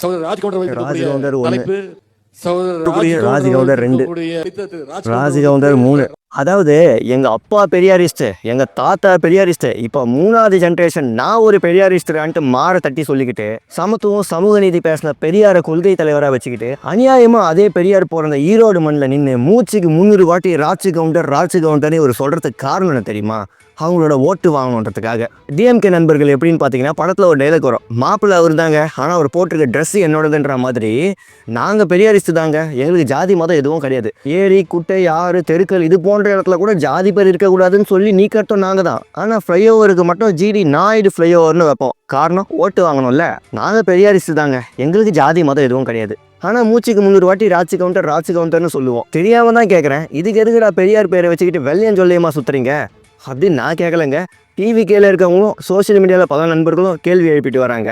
சகோதரர் ராஜ்கவுண்டர் வைத்திருக்கக்கூடிய ராஜ்கவுண்டர் 1, தலைப்பு சகோதரர் ராஜ்கவுண்டர் 2, வைத்திருக்கக்கூடிய ராஜ்கவுண்டர் 3. அதாவது எங்க அப்பா பெரியாரிஸ்ட், எங்க தாத்தா பெரியாரிஸ்ட், இப்போ 3வது ஜென்ரேஷன் நான் ஒரு பெரியாரிஸ்டான்ட்டு மாற தட்டி சொல்லிக்கிட்டு சமத்துவம் சமூக நீதி பேசின பெரியார கொள்கை தலைவராக வச்சுக்கிட்டு அநியாயமா அதே பெரியார் போற அந்த ஈரோடு மண்ணில் நின்று மூச்சுக்கு 300 வாட்டி ராஜ்கவுண்டர்னு ஒரு சொல்றதுக்கு காரணம் என்ன தெரியுமா? அவங்களோட ஓட்டு வாங்கணுன்றதுக்காக. டிஎம்கே நண்பர்கள் எப்படின்னு பார்த்தீங்கன்னா, படத்தில் ஒரு டைலாக் வரும், மாப்பிள்ளை அவர் தாங்க, ஆனால் அவர் போட்டிருக்க ட்ரெஸ் என்னோடதுன்ற மாதிரி. நாங்கள் பெரியாரிஸ்ட் தாங்க, எங்களுக்கு ஜாதி மதம் எதுவும் கிடையாது. ஏரி குட்டை ஆறு தெருக்கள் இது போன்ற இடத்துல கூட ஜாதி பேர் இருக்கக்கூடாதுன்னு சொல்லி நீ கட்டும் நாங்கள் தான். ஆனால் ஃப்ளைஓவருக்கு மட்டும் ஜிடி நாயுடு ஃப்ளைஓவர்னு வைப்போம். காரணம் ஓட்டு வாங்கணும்ல. நாங்கள் பெரியாரிஸ்ட் தாங்க, எங்களுக்கு ஜாதி மதம் எதுவும் கிடையாது. ஆனால் மூச்சுக்கு 300 வாட்டி ராஜ்கவுண்டர்னு சொல்லுவோம். தெரியாமல் தான் கேட்குறேன், இதுக்கு எதுக்குடா பெரியார் பேரை வச்சுக்கிட்டு வெள்ளையன் சொல்லியமா சுற்றுறீங்க அப்படின்னு நான் கேட்கலைங்க. டிவி கேல இருக்கவங்களும் சோசியல் மீடியாவில் பல நண்பர்களும் கேள்வி எழுப்பிட்டு வராங்க.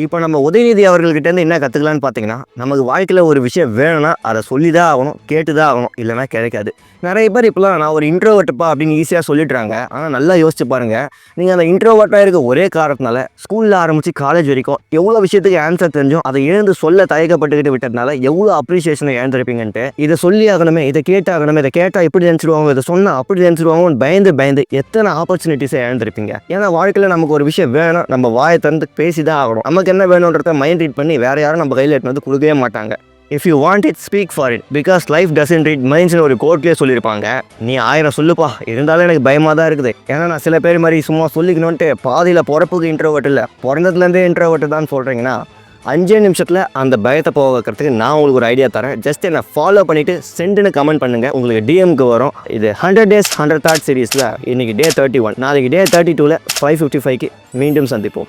இப்போ நம்ம உதயநிதி அவர்கள்கிட்டேருந்து என்ன கற்றுக்கலான்னு பார்த்தீங்கன்னா, நமக்கு வாழ்க்கையில் ஒரு விஷயம் வேணும்னா அதை சொல்லி தான் ஆகணும், கேட்டு தான் ஆகணும், இல்லைனா கிடைக்காது. நிறைய பேர் இப்போலாம் நான் ஒரு இன்ட்ரோவர்ட்டுப்பா அப்படின்னு ஈஸியாக சொல்லிடுறாங்க. ஆனால் நல்லா யோசிச்சு பாருங்கள், நீங்கள் அந்த இன்ட்ரோவர்ட்டாக இருக்க ஒரே காரணத்தினால ஸ்கூலில் ஆரம்பித்து காலேஜ் வரைக்கும் எவ்வளோ விஷயத்துக்கு ஆன்சர் தெரிஞ்சும் அதை எழுந்து சொல்ல தயக்கப்பட்டுக்கிட்டு விட்டதுனால எவ்வளோ அப்ரிசியேஷனை இழந்திருப்பீங்கன்ட்டு. இதை சொல்லி ஆகணுமே, இதை கேட்டாகணுமே, இதை கேட்டால் இப்படி நினச்சிடுவாங்க, இதை சொன்னால் அப்படி நினச்சிடுவாங்கன்னு பயந்து எத்தனை ஆப்பர்ச்சுனிட்டிஸை இழந்திருப்பீங்க. ஏன்னா வாழ்க்கையில் நமக்கு ஒரு விஷயம் வேணும், நம்ம வாயை திறந்து பேசி தான் ஆகணும். நமக்கு என்ன வேணுன்றத மைண்ட் ரீட் பண்ணி வேறு யாரும் நம்ம கையில் எடுத்து வந்து கொடுக்கவே மாட்டாங்க. If you want it speak for it because life doesn't read மைண்ட்ஸ்னு ஒரு கோர்ட்லேயே சொல்லியிருப்பாங்க. நீ 1000 சொல்லுப்பா, இருந்தாலும் எனக்கு பயமாக தான் இருக்குது. ஏன்னா நான் சில பேர் மாதிரி சும்மா சொல்லிக்கணுன்ட்டு பாதியில் பிறப்புக்கு இன்ட்ரோவர்ட் இல்லை, பிறந்ததுலேருந்தே இன்ட்ரோவர்ட் தான் சொல்கிறீங்கன்னா 5 நிமிஷத்தில் அந்த பயத்தை போக வைக்கிறதுக்கு நான் உங்களுக்கு ஒரு ஐடியா தரேன். ஜஸ்ட் என்னை ஃபாலோ பண்ணிவிட்டு சென்டுன்னு கமெண்ட் பண்ணுங்கள், உங்களுக்கு டிஎம்க்கு வரும். இது 100 days 100 thoughts சீரீஸில் இன்றைக்கி டே 31, நாளைக்கு டே 32ல் 5:55க்கு மீண்டும் சந்திப்போம்.